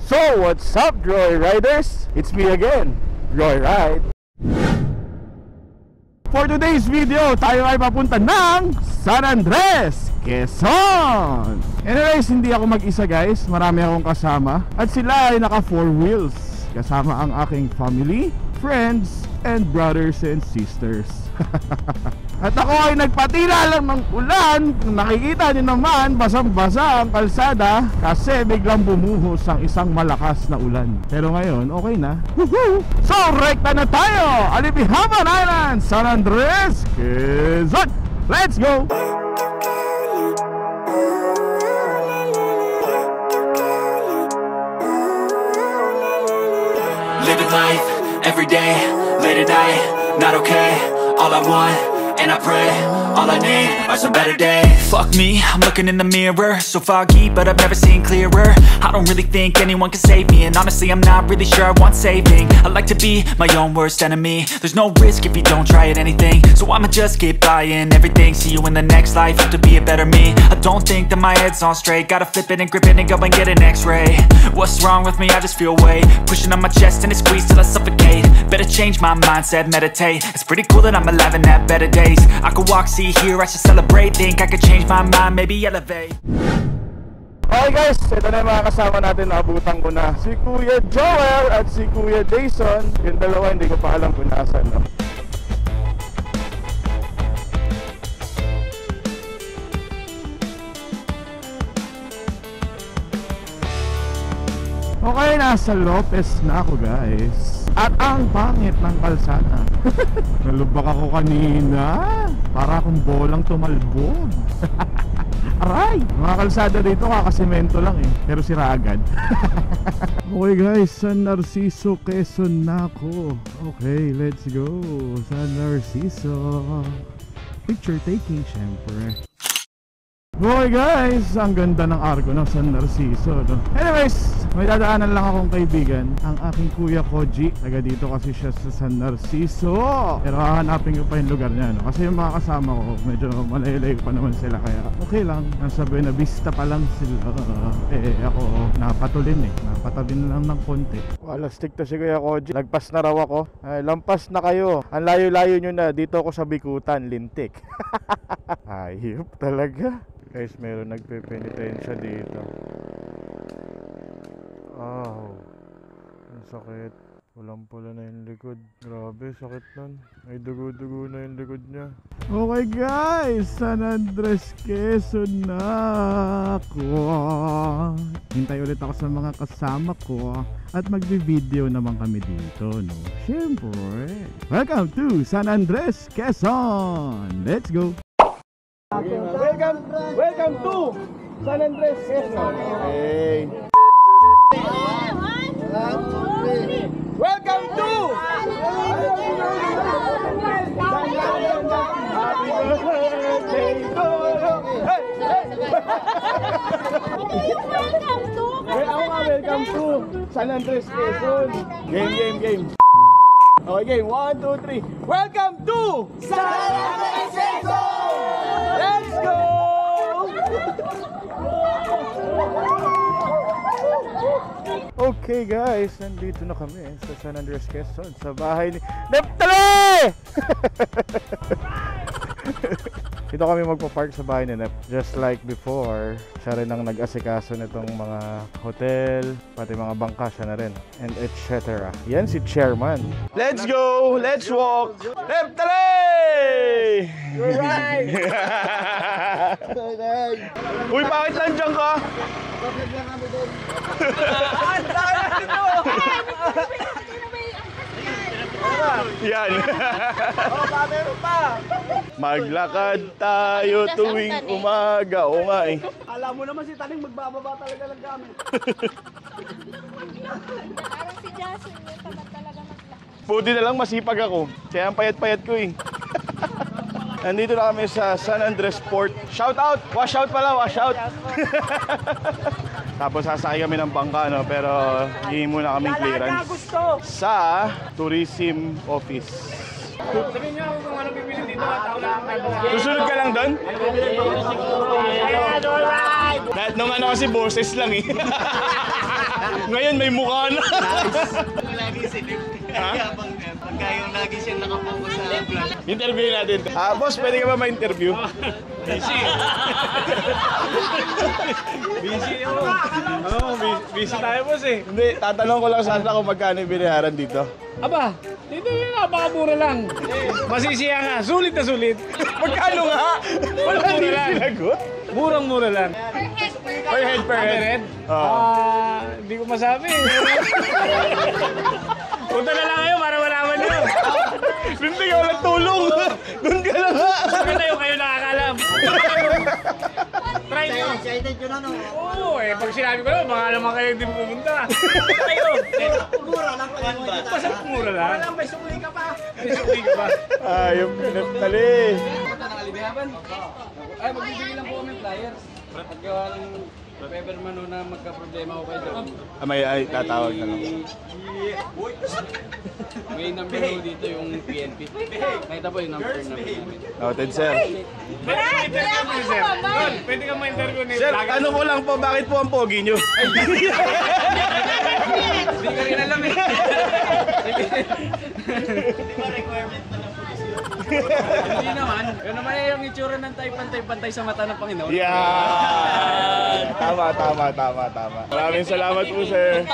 So, what's up, Joy Riders? It's me again, Joy Ride. For today's video, tayo ay papunta ng San Andres, Quezon. Anyways, hindi ako mag-isa guys, marami akong kasama. At sila ay naka 4 wheels. Kasama ang aking family, friends, and brothers and sisters. At ako ay nagpatila lang ng ulan. Kung nakikita nyo naman, basang-basa ang kalsada kasi biglang bumuhos ang isang malakas na ulan. Pero ngayon, okay na. So, rekta na tayo! Alipihaman Island, San Andres, Quezon! Let's go! Living life, everyday, late at night, not okay. All I want, and I pray, all I need are some better days. Fuck me, I'm looking in the mirror, so foggy, but I've never seen clearer. I don't really think anyone can save me, and honestly I'm not really sure I want saving. I like to be my own worst enemy. There's no risk if you don't try at anything, so I'ma just keep buying everything. See you in the next life, have to be a better me. I don't think that my head's on straight, gotta flip it and grip it and go and get an x-ray. What's wrong with me? I just feel weight pushing on my chest and it squeezes till I suffocate. Better change my mindset, meditate. It's pretty cool that I'm alive and have better days. I could walk, see, hear, I should celebrate. Think I could change my mind, maybe elevate. Okay guys, ito na yung mga kasama natin. Naabutan ko na si Kuya Joel at si Kuya Jason. Yung dalawa hindi ko pa alam kung nasan, no? Okay, nasa Lopez na ako guys. At ang pangit ng kalsada. Nalubak ako kanina. Para akong bolang tumalbog. Aray! Mga kalsada dito kakasemento lang eh. Pero sira agad. Okay guys, San Narciso, Quezon na ako. Okay, let's go. San Narciso. Picture taking syempre. Okay guys, ang ganda ng arko ng San Narciso, no? Anyways, may dadaanan lang akong kaibigan, ang aking kuya Koji. Taga dito kasi siya sa San Narciso. Pero hahanapin ko pa yung lugar niya, no? Kasi yung mga kasama ko, medyo malayo-layo pa naman sila. Kaya okay lang, nasa Buena Vista pa lang sila. Ako napatulin eh, napatulin lang ng konti. Wala, stick to si kuya Koji. Lagpas na raw ako. Ay, lampas na kayo. Ang layo-layo nyo na, dito ako sa Bikutan, lintik. Ayop talaga. Guys, meron nagpe-penitensya dito. Oh, ang sakit. Pulang-pula na yung likod. Grabe, sakit nun. May dugo-dugo na yung likod niya. Okay guys, San Andres, Quezon na ako. Hintay ulit ako sa mga kasama ko. At magbi-video naman kami dito, no? Siyempre. Welcome to San Andres, Quezon. Let's go! Welcome to San Andres, Quezon. Okay. Welcome to Happy birthday to welcome to San Andres, Quezon. Game. Okay, game. 1, 2, 3. Welcome to San Andres, Quezon. Let's go! Okay guys, nandito na kami sa San Andres, Quezon, sa bahay ni Neptali! Dito kami magpa-park sa bahay ni Nep. Just like before, siya rin ang nag-asikaso nitong mga hotel, pati mga bangka siya na rin, and etc. Yan si Chairman. Let's go! Let's walk! Neptali! You're right! Uy, bakit nandiyan ka? Bakit lang kami doon? Yan. Meron pa. Maglakad tayo tuwing umaga. O nga eh. Alam mo naman si Taling magbababa talaga lang kami. Parang si Jason, yung tamad talaga maglakad. Buti na lang masipag ako. Kaya ang payat-payat ko eh. Nandito na kami sa San Andres Port. Shout out! Wash out pala, wash out! Tapos sasakay kami ng bangka, no? Pero hihingi muna kaming clearance sa tourism office. Sabihin niyo kung ano bibili dito at ako lang. Susunod ka lang doon? Ayan, alright! Nung ano kasi boses lang eh. Ngayon may mukha na. Lagi silip. Pagka yung lagi siyang nakapokus sa vlog. Interview natin. Boss, pwede ka ba ma-interview? Busy. Busy ako. Busy tayo boss eh. Hindi, tatanong ko lang sana kung magkano yung binayaran dito. Aba, dito yun napakamura lang. Masisiya nga, sulit na sulit. Magkano nga? Wala Mura din lang. sinagot. Murang-mura lang. Per head, per head. Red? Oo. Hindi ko masabi. Punta na lang kayo para malaman nyo. Hindi ka walang tulong. Doon ka na nga. Sabi tayo kayo nakakalam. Try nyo. Excited yun ano. Oo, pag sinabi ko lang, baka naman kayo din pumunta. Kayo. Mura lang pa yun. Basta mura lang. Wala, may sukli ka pa. May sukli ka pa. Yung pinagtali. Punta ng Alibihaban? Ay, magbibigay lang po kami flyers. At gawa ng Pepper man na magka-problema ko kayo doon. May tatawag na lang. May number ko dito yung PNP. Nakita po yung number namin. Noted, sir. Interview mo, sir. Don, pwede ka ma-interview ni Sir, ano ko lang po, bakit po ang pogi nyo? Hindi ka rin alam eh. Hindi naman. Yun naman yung itsura ng pantay-pantay sa mata ng Panginoon. Yan! Tama. Maraming salamat po, sir.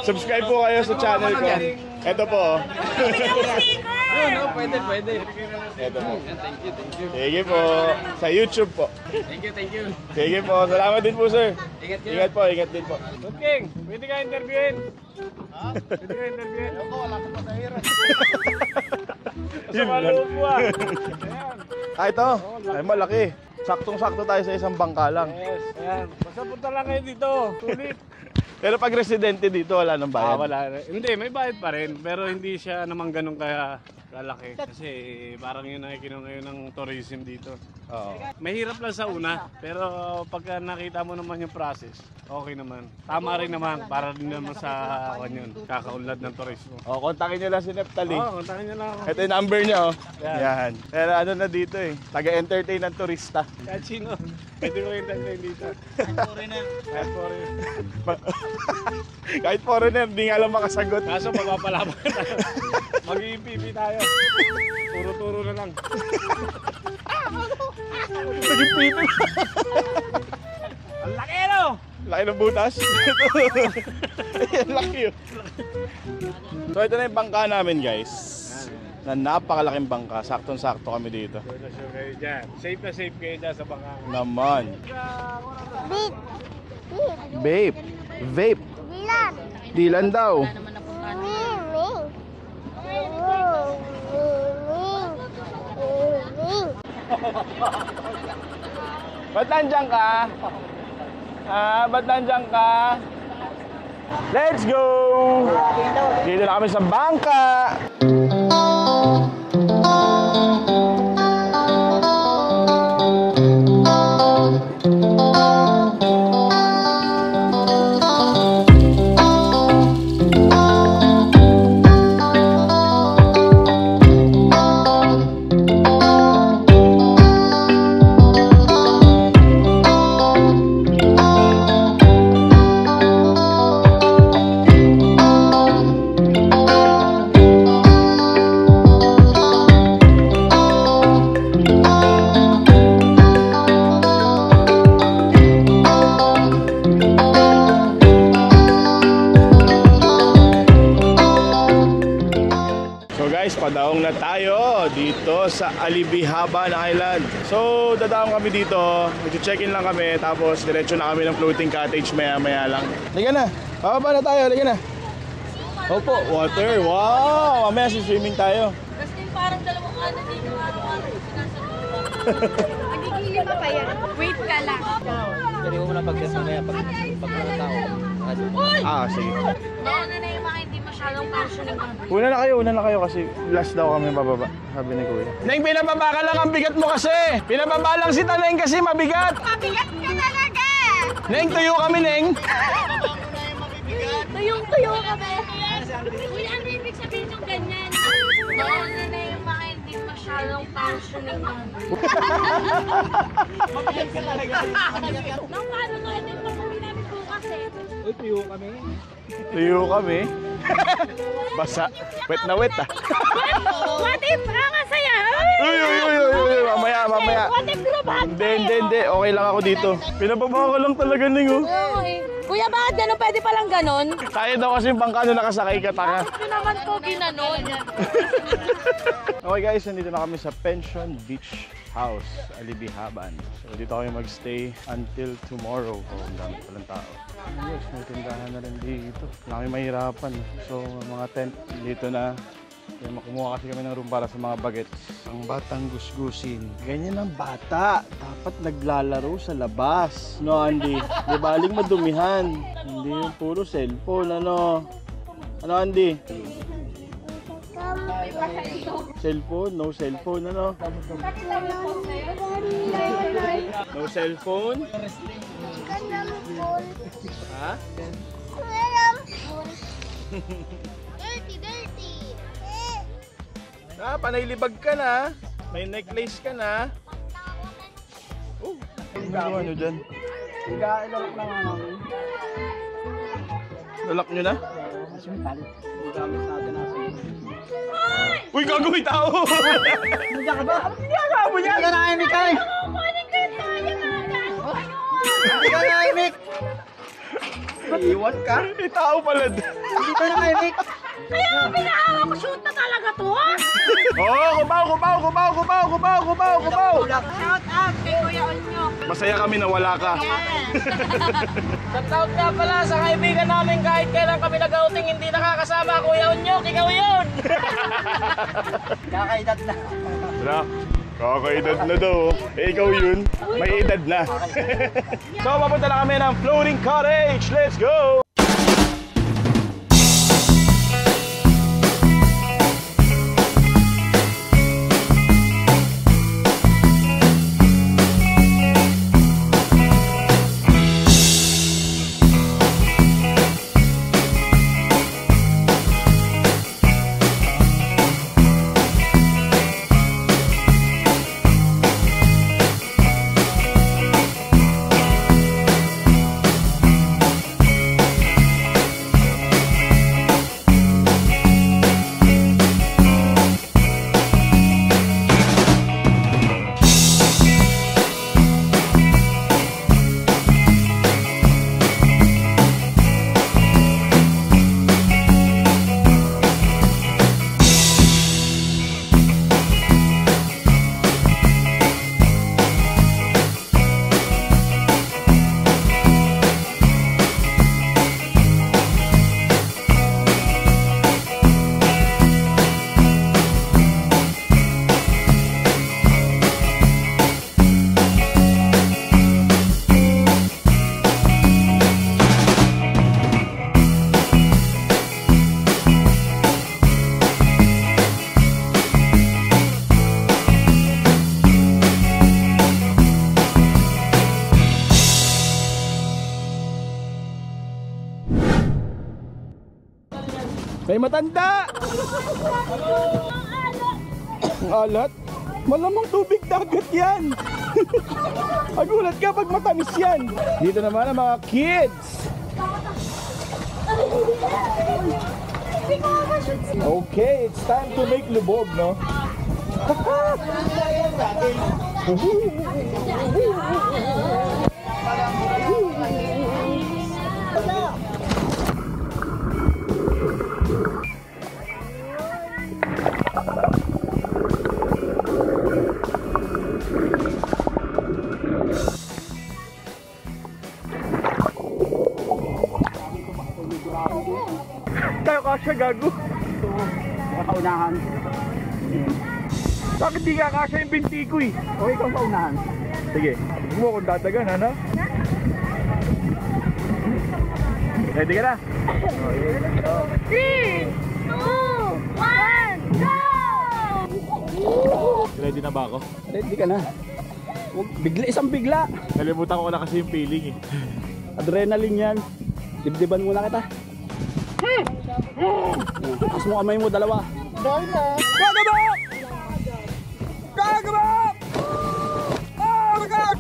Subscribe po kayo sa channel ko. Ito po. Yun, no? Pwede. Ito po. Thank you. Sige po. Sa YouTube po. Thank you. Sige po. Salamat din po, sir. Ingat kayo. Ingat din po. Don King, pwede ka interviewin. Pwede ka interviewin. Ako, wala ko pa sa hira. Sa maloob mo ah. Ito. Ay, malaki. Saktong-sakto tayo sa isang bangka lang. Yes, ayan. Basta punta lang kayo dito. Sulit. Pero pag residente dito, wala nang bayad. Wala. Hindi, may bayad pa rin. Pero hindi siya naman ganun kaya lalaki. Kasi parang yun nakikinom ngayon ng tourism dito. Oo. Mahirap lang sa una. Pero pagka nakita mo naman yung process, okay naman. Tama rin naman. Para din naman sa kanyon. Kakaunlad ng turismo. Kontakin nyo lang si Neptali. Oo, kontakin nyo lang ako. Ito yung number niya, oh. Yan. Yan. Pero ano na dito eh. Taga-entertain ng turista. Kahit sino. Pwede ko interview dito. Kahit foreigner. Kahit foreigner, di nga lang makasagot. Kaso magpapalaban tayo. Mag-iipipi tayo. Turo-turo na lang. Naging pipi. Ang laki no! Laki ng butas. Ayan, laki yun. So ito na yung bangka namin, guys. Na napakalaking bangka. Saktong-sakto kami dito. Sure kayo dyan. Safe na safe kayo dyan sa bangka. Naman. Beep. Vape. Vape. Dilan. Dilan daw. Ba't nandiyan ka? Ba't nandiyan ka? Let's go! Dito na kami sa bangka! Padaong na tayo dito sa Alibihaban Island. So, dadaong kami dito. Mag-check-in lang kami. Tapos, diretso na kami ng floating cottage maya-maya lang. Liga na. Bababa na tayo. Liga na. Opo, water. Wow! Mamaya swimming tayo. Kasi parang dalawang ano dito araw-araw nagigilip pa yan. Wait ka lang. Pwede ko muna pag-test mamaya pag mga tao. Sige. Nauna na yung mga hindi masyadong functioning. Una na kayo kasi last daw kami bababa. Sabi ni Kuya. Neng, pinababa ka lang ang bigat mo kasi. Pinababa lang si Taneng kasi mabigat. Mabigat ka talaga! Neng, tuyo kami, Neng. Tuyong-tuyo ka ba? Uy, ano ibig sabihin yung ganyan? Nauna na yung mga hindi masyadong functioning. Mabigat ka talaga. Nang paano nga din pag-uwi namin bukas eh. Uy, tuyo kami. Tuyo kami. Basa. Wet na wet ah. What if ang saya? Uy, mamaya. What if grubahan Hindi. Okay lang ako dito. Pinababa ko lang talaga ning oh. Kuya, bakit gano'n? Pwede palang gano'n? Tayo daw kasi bangkano nakasakay ka taka. Ito naman po ginanon. Okay guys, nandito na kami sa Pension Beach House, Alibihaban. So dito kami magstay until tomorrow. Ang dami palang tao. Yes, may tindahan na rin dito. Wala kami mahirapan. So mga tent dito na. Kaya makumuha kasi kami ng room para sa mga bagets. Ang batang gusgusin. Ganyan ang bata. Dapat naglalaro sa labas. No, Andy? Di baling madumihan. Hindi yung puro cellphone, ano? Ano, Andy? Cellphone? No cellphone, ano? No cellphone? Ha? Ah, panaylibag ka na. May necklace ka na. Oh, ano nyo dyan? Ilalak lang namin. Lalak nyo na? Asuntal. Gamit natin nasa. Uy, gagawin tao! Hindi ka ba? Hindi ka mo yan! Hindi ka naimik ka eh! Hindi ka naimik! Iiwan ka? May tao pala. Hindi ka naimik! Kaya pinahawa ko, shoot na talaga to. Oh, kubaw! Shout out kay Kuya Onyo. Masaya kami na wala ka. Shout out nga pala sa kaibigan namin kahit kailan kami nag-outing hindi nakakasama, Kuya Unyok, ikaw yun! Kakaedad na. Wala. Kakaedad na daw. Eh, ikaw yun. May edad na. So, papunta na kami ng floating cottage. Let's go! May matanda! Ang alat? Malamang tubig dagat yan! Agulat ka pag matamis yan! Dito naman ang mga kids! Okay, it's time to make lubog, no? Tayo kasya gago. Makaunahan. Bakit di ka kasya yung binti ko eh? O ikaw paunahan. Sige, huwag mo kung dadagan, ano? Ready ka na? 3, 2, 1, go! Ready na ba ako? Ready ka na. Huwag bigla, isang bigla. Nalimutan ko na kasi yung feeling eh. Adrenaline yan. Dibdiban muna kita. Taas mo kamay mo, dalawa. Gagabak! Gagabak! Oh my God!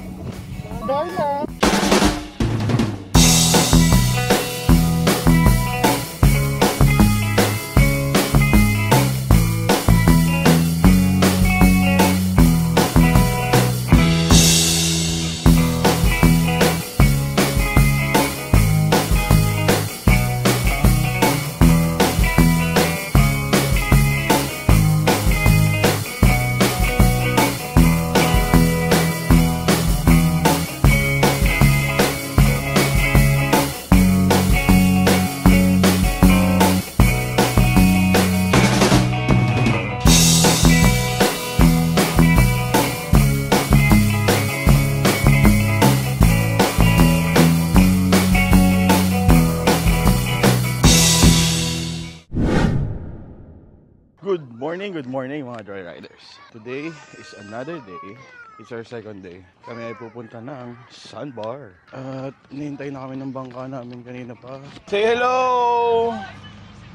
Good morning mga joyriders. Today is another day. It's our second day. Kami ay pupunta ng Sandbar. At hinihintay na kami ng bangka namin kanina pa. Say hello!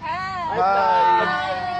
Hi!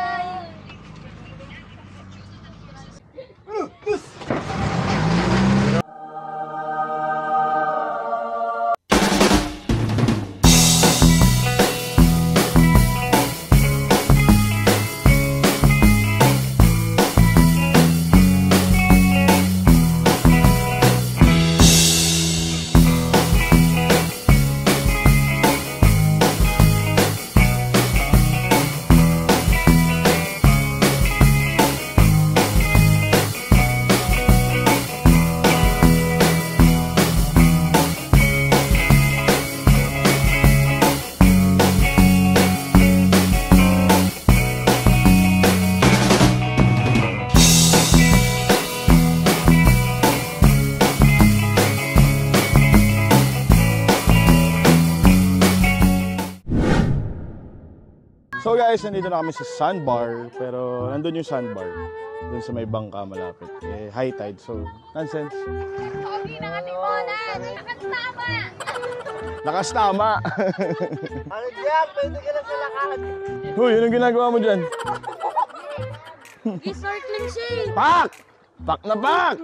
So guys, nandito na kami sa Sandbar, pero nandun yung Sandbar, dun sa may bangka malapit. Eh, high tide, so nonsense. Pogi ng ating bonan! Nakastama! Nakastama! Ano Jack? Pwede ka na sa lakad. Huy, anong ginagawa mo dyan? Gisnorkeling siya eh! Pak! Pak na pak!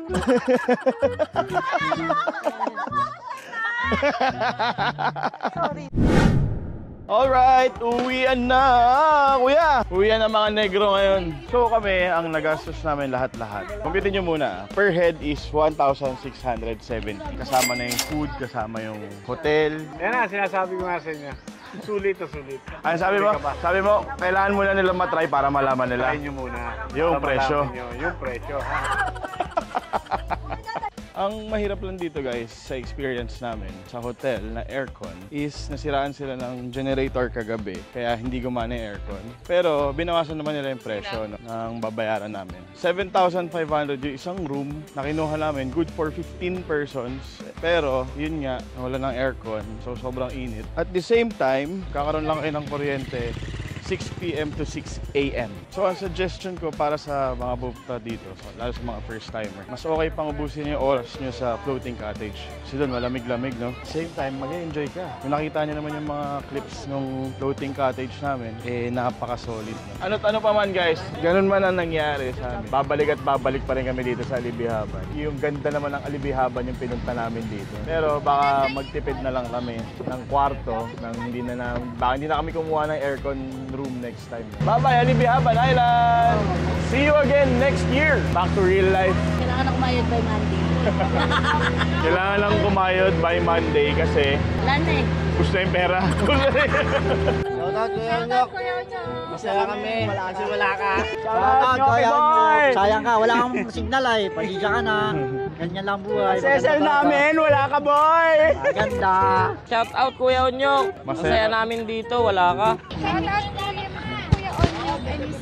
Sorry. Alright, uwian na, kuya! Uwian na mga negro ngayon. So kami, ang nagastos namin lahat-lahat. Kumpitin nyo muna, per head is 1,670. Kasama na yung food, kasama yung hotel. Yan na, sinasabi ko nga sa inyo. Sulit na sulit. Ano sabi mo? Sabi mo, kailangan muna nila matry para malaman nila. Try nyo muna. Yung Para presyo. malaman nyo yung presyo. Ang mahirap lang dito guys, sa experience namin sa hotel na aircon is nasiraan sila ng generator kagabi kaya hindi gumana yung aircon. Pero binawasan naman nila yung presyo ng babayaran namin. 7,500 yung isang room na kinuha namin, good for 15 persons. Pero yun nga, wala ng aircon, so sobrang init. At the same time, kakaroon lang kayo ng kuryente 6 p.m. to 6 a.m. So ang suggestion ko para sa mga pupunta dito, lalo sa mga first timer, mas okay pang ubusin yung oras nyo sa floating cottage. Kasi doon malamig-lamig, no? Same time, mag-enjoy ka. Kung nakita nyo naman yung mga clips ng floating cottage namin, eh napaka-solid. Ano't ano pa man guys, ganun man ang nangyari sa amin. Babalik at babalik pa rin kami dito sa Alibihaban. Yung ganda naman ng Alibihaban yung pinunta namin dito. Pero baka magtipid na lang kami ng kwarto, baka hindi na kami kumuha ng aircon room next time. Bye-bye, Alibihaban Island! See you again next year! Back to real life. Kailangan na kumayod by Monday. Kailangan lang kumayod by Monday kasi Wala na eh. gusto na yung pera. Shoutout Kuya Unyok. Kuya Unyok. Masaya kami. Kasi wala ka. Shoutout, Kuya Unyok. Sayang ka. Wala kang signal ay. Pasisya ka na. Ganyan lang buhay. Sesel namin, wala ka boy! Ganda. Shout out Kuya Unyok. Masaya namin dito, wala ka. Shoutout Kuya Unyok. I miss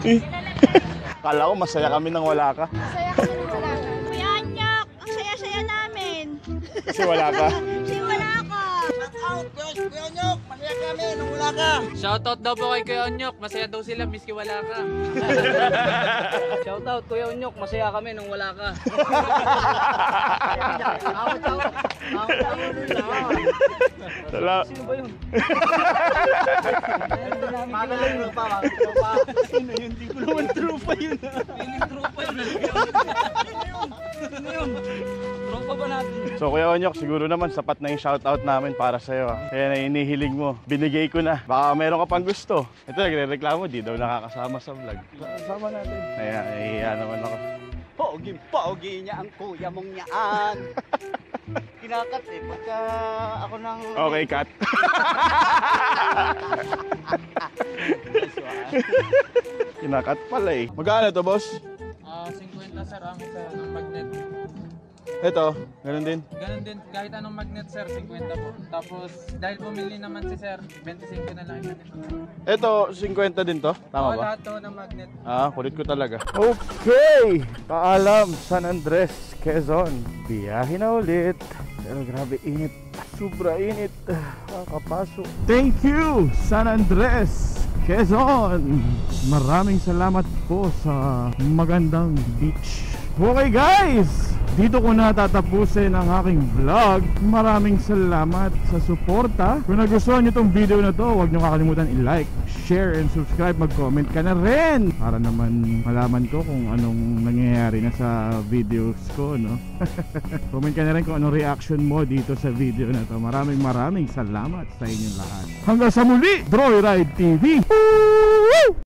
you. Kala ko masaya kami nang wala ka. Masaya ka na wala ka. Kuya Unyok, ang saya-saya namin. Kasi wala ka. Kasi wala ka. Shoutout Kuya Unyok. Masaya kami nung wala ka. Shoutout daw po kay Kuya Unyok. Masaya daw sila, miski wala ka. Shoutout Kuya Unyok. Masaya kami nung wala ka. Salamat. Sino ba yun? Magaling mo pa. Sino yun? Hindi ko naman trupa yun. Feeling trupa yun. Sino yun? Trupa ba natin? So Kuya Onyok, siguro naman sapat na yung shoutout namin para sa'yo. Kaya na inihiling mo, binigay ko na. Baka meron ka pang gusto. Ito, nagre-reklamo, di daw nakakasama sa vlog. Kasama natin. Ayan, nahihiya naman ako. Pogi niya ang kuya mong yaan. Kinakat eh. Pagka ako nang... Okay, cut. Kinakat pala eh. Magkano to, boss? 50 sir, ang isa ng magnet. Ito, ganun din. Ganun din, kahit anong magnet sir, 50 po. Tapos, dahil bumili naman si sir, 25 na lang yun. Ito, 50 din to? Tama Oo, ba? lahat to ng magnet. Ah, kulit ko talaga. Okay! Paalam, San Andres, Quezon. Biyahe na ulit. Pero grabe init. Sobra init. Kakapasok. Thank you, San Andres, Quezon. Maraming salamat po sa magandang beach. Okay guys, dito ko na tatapusin ang aking vlog. Maraming salamat sa suporta. Kung nagustuhan nyo itong video na to, huwag nyo kakalimutan i-like, share, and subscribe. Mag-comment ka na rin para naman malaman ko kung anong nangyayari na sa videos ko, no? Comment ka na rin kung anong reaction mo dito sa video na to. Maraming salamat sa inyong lahat. Hanggang sa muli, Droy Ride TV. Woo!